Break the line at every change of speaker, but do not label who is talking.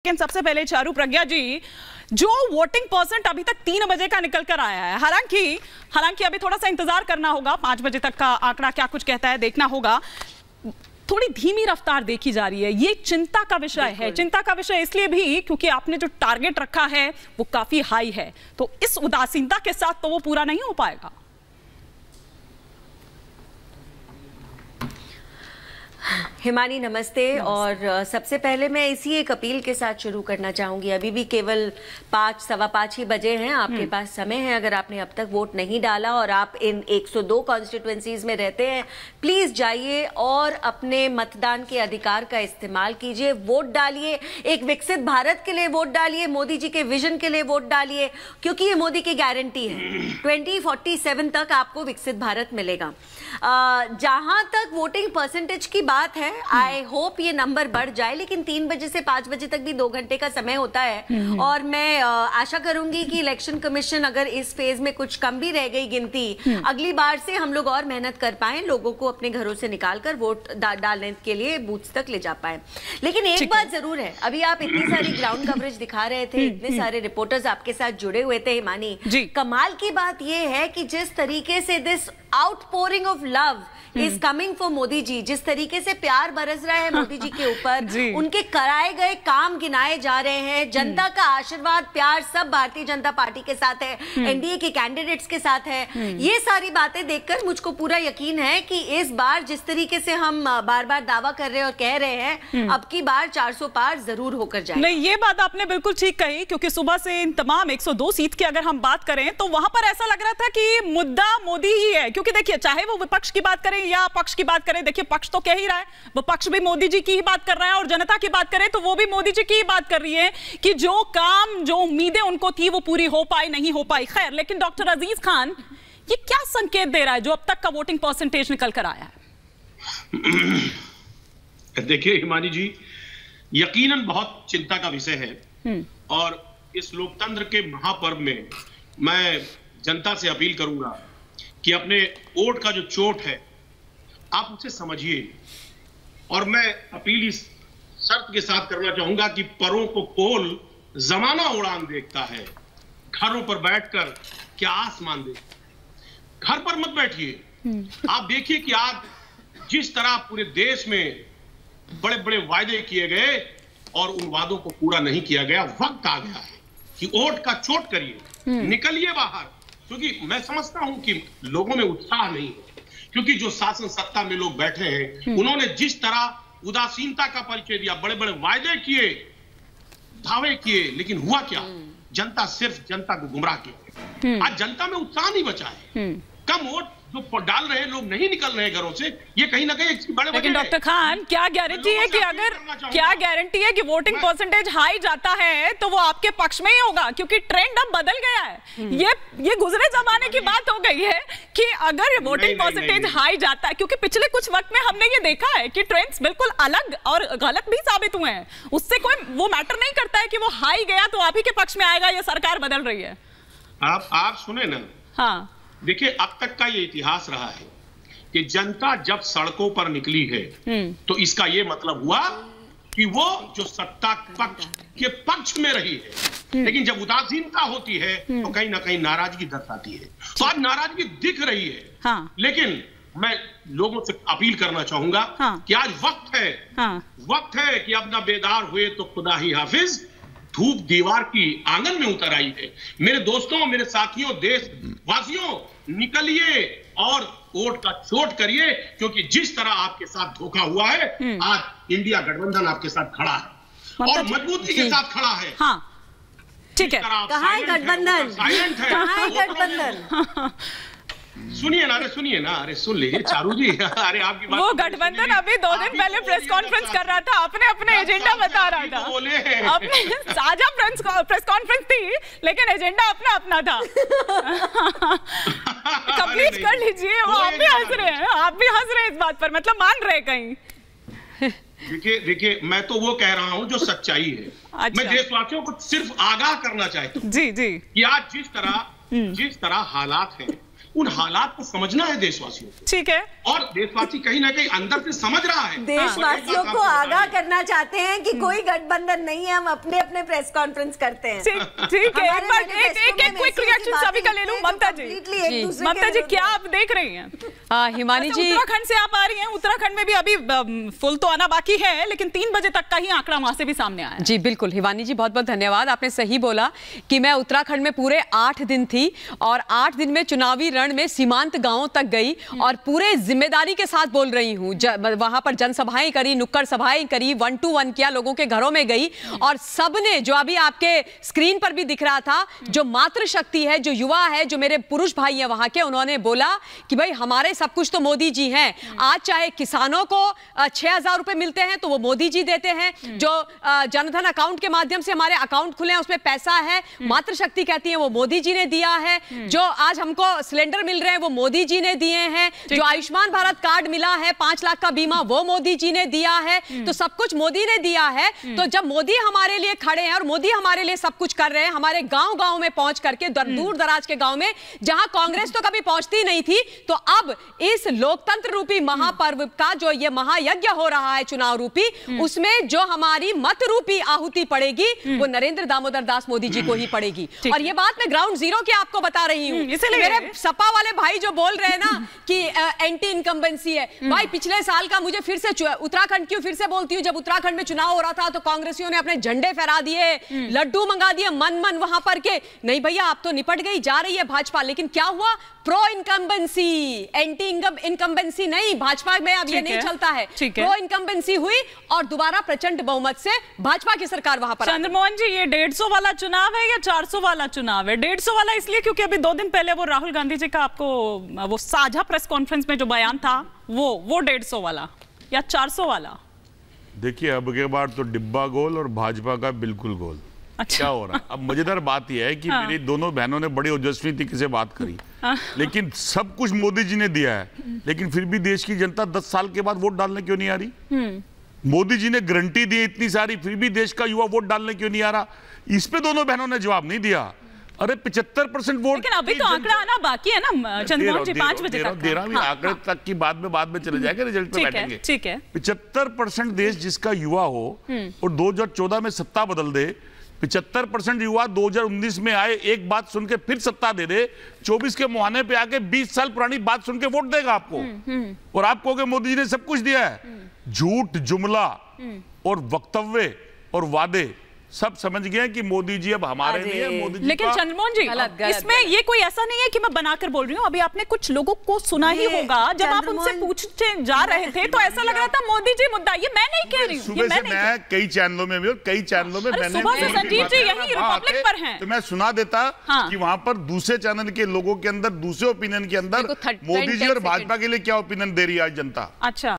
लेकिन सबसे पहले चारू प्रज्ञा जी, जो वोटिंग परसेंट अभी तक 3 बजे का निकल कर आया है, हालांकि अभी थोड़ा सा इंतजार करना होगा, 5 बजे तक का आंकड़ा क्या कुछ कहता है देखना होगा। थोड़ी धीमी रफ्तार देखी जा रही है, ये चिंता का विषय है। चिंता का विषय इसलिए भी क्योंकि आपने जो टारगेट रखा है वो काफी हाई है, तो इस उदासीनता के साथ तो वो पूरा नहीं हो पाएगा।
हिमानी नमस्ते। और सबसे पहले मैं इसी एक अपील के साथ शुरू करना चाहूंगी। अभी भी केवल 5 सवा 5 ही बजे हैं, आपके पास समय है। अगर आपने अब तक वोट नहीं डाला और आप इन 102 कॉन्स्टिट्यूएंसीज में रहते हैं, प्लीज जाइए और अपने मतदान के अधिकार का इस्तेमाल कीजिए, वोट डालिए। एक विकसित भारत के लिए वोट डालिए, मोदी जी के विजन के लिए वोट डालिए, क्योंकि ये मोदी की गारंटी है। 2047 तक आपको विकसित भारत मिलेगा। जहां तक वोटिंग परसेंटेज की बात है, आई होप ये नंबर बढ़ जाए, लेकिन 3 बजे से 5 बजे तक भी 2 घंटे का समय होता है। और मैं आशा करूंगी कि इलेक्शन कमीशन अगर इस फेज में कुछ कम भी रह गई गिनती, अगली बार से हम लोग और मेहनत कर पाए, लोगों को अपने घरों से निकालकर वोट डालने के लिए बूथ तक ले जा पाए। लेकिन एक बात जरूर है, अभी आप इतनी सारी ग्राउंड कवरेज दिखा रहे थे, इतने सारे रिपोर्टर्स आपके साथ जुड़े हुए थे हिमानी। कमाल की बात यह है कि जिस तरीके से this outpouring of love is coming for Modi ji, जिस तरीके से प्यार बरस रहा है मोदी जी के ऊपर, उनके कराए गए काम गिनाए जा रहे हैं, जनता का आशीर्वाद प्यार सब भारतीय जनता पार्टी के साथ है, एनडीए के कैंडिडेट्स के साथ है। ये सारी बातें देखकर मुझको पूरा यकीन है कि इस बार जिस तरीके से हम बार बार दावा कर रहे हैं और कह रहे हैं, अब की बार 400 पार जरूर होकर जाए।
नहीं, ये बात आपने बिल्कुल ठीक कही, क्योंकि सुबह से इन तमाम 102 सीट की अगर हम बात करें तो वहां पर ऐसा लग रहा था कि मुद्दा मोदी ही है। क्योंकि देखिए, चाहे वो विपक्ष की बात करें या पक्ष की बात करें, देखिए पक्ष तो कह ही रहा है, वो पक्ष भी मोदी जी की ही बात कर रहा है, और जनता की बात करें तो वो भी मोदी जी की ही बात कर रही है कि जो काम, जो उम्मीदें उनको थी वो पूरी हो पाई नहीं हो पाई। खैर, लेकिन डॉक्टर अजीज खान, ये क्या संकेत दे रहा है जो अब तक का वोटिंग परसेंटेज निकल कर आया है?
देखिए हिमानी जी, यकीनन बहुत चिंता का विषय है, और इस लोकतंत्र के महापर्व में मैं जनता से अपील करूंगा कि अपने वोट का जो चोट है आप उसे समझिए। और मैं अपील इस शर्त के साथ करना चाहूंगा कि परों को खोल जमाना उड़ान देखता है, घरों पर बैठकर क्या आसमान देखता। घर पर मत बैठिए। आप देखिए कि आज जिस तरह पूरे देश में बड़े बड़े वायदे किए गए और उन वादों को पूरा नहीं किया गया, वक्त आ गया है कि वोट का चोट करिए, निकलिए बाहर। क्योंकि मैं समझता हूं कि लोगों में उत्साह नहीं है, क्योंकि जो शासन सत्ता में लोग बैठे हैं उन्होंने जिस तरह उदासीनता का परिचय दिया, बड़े बड़े वायदे किए, दावे किए, लेकिन हुआ क्या? जनता सिर्फ जनता को गुमराह किया। आज जनता में उत्साह नहीं बचा है। कम वोट जो डाल रहे लोग नहीं निकल रहे घरों से, ये कहीं ना कहीं बड़े।
लेकिन डॉक्टर खान, क्या गारंटी है कि अगर क्या गारंटी है कि वोटिंग परसेंटेज हाई जाता है तो वो आपके पक्ष में ही होगा? क्योंकि ट्रेंड अब बदल गया है। ये गुजरे जमाने की बात हो गई है कि अगर वोटिंग परसेंटेज हाई जाता है, क्योंकि पिछले कुछ वक्त में हमने ये देखा है कि ट्रेंड्स बिल्कुल अलग और गलत भी साबित हुए हैं। उससे कोई वो मैटर नहीं करता है कि वो हाई गया तो आप ही के पक्ष में आएगा, ये सरकार बदल रही है।
आप सुने ना। हाँ, देखिए, अब तक का ये इतिहास रहा है कि जनता जब सड़कों पर निकली है तो इसका ये मतलब हुआ कि वो जो सत्ता पक्ष के पक्ष में रही है। लेकिन जब उदासीनता होती है तो कहीं ना कहीं नाराजगी दर्शाती है। तो आज नाराजगी दिख रही है। हाँ। लेकिन मैं लोगों से अपील करना चाहूंगा कि आज वक्त है कि अब ना बेदार हुए तो खुदा ही हाफिज, धूप दीवार की आंगन में उतर आई है। मेरे दोस्तों, मेरे साथियों, देशवासियों, निकलिए और वोट का चोट करिए, क्योंकि जिस तरह आपके साथ धोखा हुआ है, आज इंडिया गठबंधन आपके साथ खड़ा है और मजबूती के साथ खड़ा है।
हाँ, ठीक है।
कहाँ है गठबंधन?
साइलेंट है।
कहाँ है गठबंधन?
सुनिए ना, अरे सुन लीजिए चारू जी। अरे आपकी बात,
वो गठबंधन अभी 2 दिन पहले प्रेस कॉन्फ्रेंस कर रहा था, अपने एजेंडा बता रहा था, अपने साझा प्रेस कॉन्फ्रेंस थी, लेकिन एजेंडा अपना था। कंप्लीट कर लीजिए। वो आप भी हंस रहे हैं इस बात पर, मतलब मान रहे कहीं।
देखिए, मैं तो वो कह रहा हूँ जो सच्चाई है। अच्छा। मैं देशवासियों को सिर्फ आगाह करना चाहता हूँ जी कि आज जिस तरह हालात हैं, उन हालात को समझना है देशवासियों को।
ठीक है,
और देशवासी कहीं ना कहीं अंदर से समझ रहा है।
देशवासियों को आगाह करना चाहते हैं कि कोई गठबंधन नहीं है, हम अपने अपने प्रेस कॉन्फ्रेंस करते हैं।
ठीक है, एक क्विक रिएक्शन सभी का ले लूं। ममता जी क्या आप देख रही हैं?
हिमानी जी,
उत्तराखंड से आप आ रही हैं, उत्तराखंड में भी अभी फुल तो आना बाकी है, लेकिन 3 बजे तक का ही आंकड़ा वहां से भी सामने आया।
जी बिल्कुल हिमानी जी, बहुत बहुत धन्यवाद। आपने सही बोला कि मैं उत्तराखंड में पूरे 8 दिन थी और 8 दिन में चुनावी रण में सीमांत गांवों तक गई और पूरे जिम्मेदारी के साथ बोल रही हूँ। वहां पर जनसभाएं करी, नुक्कड़ सभाएं करी, 1 to 1 किया, लोगों के घरों में गई और सबने, जो अभी आपके स्क्रीन पर भी दिख रहा था, जो मातृशक्ति है, जो युवा है, जो मेरे पुरुष भाई हैं वहां के, उन्होंने बोला कि भाई हमारे सब कुछ तो मोदी जी हैं। आज चाहे किसानों को 6,000 रुपए मिलते हैं तो वो मोदी जी देते हैं, जो जनधन अकाउंट के माध्यम से हमारे अकाउंट खुले हैं उसमें पैसा है, मातृशक्ति कहती है, वो मोदी जी ने दिया है। जो आज हमको सिलेंडर मिल रहे हैं वो मोदी जी ने दिए हैं। जो आयुष्मान भारत कार्ड मिला है 5 लाख का बीमा, वो मोदी जी ने दिया है। तो सब कुछ मोदी ने दिया है। तो जब मोदी हमारे लिए खड़े हैं और मोदी हमारे लिए सब कुछ कर रहे हैं, हमारे गांव गांव में पहुंच करके, दूर दराज के गांव में जहां कांग्रेस तो कभी पहुंचती नहीं थी, तो अब इस लोकतंत्र रूपी महापर्व का जो ये महायज्ञ हो रहा है चुनाव रूपी, उसमें जो हमारी मत रूपी आहुति पड़ेगी वो नरेंद्र दामोदर दास मोदी जी को ही पड़ेगी। और ये बात मैं ग्राउंड जीरो की आपको बता रही हूँ। मेरे सपा वाले भाई जो बोल रहे हैं ना कि एंटी इनकम्बेंसी है, भाई पिछले साल का मुझे फिर से उत्तराखंड क्यों फिर से बोलती हूँ, जब उत्तराखंड में चुनाव हो रहा था तो कांग्रेसियों ने अपने झंडे फहरा दिए, लड्डू मंगा दिए मन वहां पर के, नहीं भैया आप तो निपट गई, जा रही है भाजपा। लेकिन क्या हुआ? प्रो इनकम्बेंसी, एंटी इनकम्बेंसी नहीं, भाजपा में अब ये नहीं चलता है। प्रो इनकम्बेंसी हुई और दोबारा प्रचंड बहुमत से भाजपा की सरकार वहां पर।
चंद्रमोहन जी, ये 150 वाला चुनाव है या 400 वाला चुनाव है? 150 वाला इसलिए क्योंकि अभी 2 दिन पहले वो राहुल गांधी जी का आपको वो साझा प्रेस कॉन्फ्रेंस में जो बयान था वो 150 वाला या 400 वाला?
देखिए, अब के बार तो डिब्बा गोल और भाजपा का बिल्कुल गोल।
अच्छा।
क्या हो रहा है? अब मजेदार बात यह है कि मेरी दोनों बहनों ने बड़ी ओजस्वी तरीके से बात करी, लेकिन सब कुछ मोदी जी ने दिया है, लेकिन फिर भी देश की जनता 10 साल के बाद वोट डालने क्यों नहीं आ रही? मोदी जी ने गारंटी दी इतनी सारी, फिर भी देश का युवा वोट डालने क्यों नहीं आ रहा? इस पे दोनों बहनों ने जवाब नहीं दिया। अरे 75% वोट,
लेकिन अभी तो आंकड़ा आना बाकी है ना चंद्रमोहन जी, 5 बजे तक।
13वीं आंकड़े तक की बाद में चले जाएगा, रिजल्ट पे बैठेंगे।
ठीक है,
75% देश जिसका युवा हो और 2014 में सत्ता बदल दे, 75% युवा 2019 में आए, एक बात सुन के फिर सत्ता दे दे, 24 के मुहाने पे आके 20 साल पुरानी बात सुन के वोट देगा आपको। और आप कहोगे मोदी जी ने सब कुछ दिया है। झूठ, जुमला और वक्तव्य और वादे सब समझ गए कि मोदी जी अब हमारे लिए, मोदी जी।
लेकिन चंद्रमोहन जी, इसमें ये कोई ऐसा नहीं है कि मैं बनाकर बोल रही हूँ। अभी आपने कुछ लोगों को सुना ही होगा, जब आप उनसे पूछते जा रहे थे तो ऐसा लग रहा था मोदी जी मुद्दा। ये मैं नहीं कह रही हूँ,
सुबह से मैं कई चैनलों में भी और कई चैनलों में मैंने
सुबह से संजीव जी यही रिपब्लिक पर हैं,
तो मैं सुना देता कि वहां पर दूसरे चैनल के लोगों के अंदर, दूसरे ओपिनियन के अंदर मोदी जी और भाजपा के लिए क्या ओपिनियन दे रही है आज जनता।
अच्छा,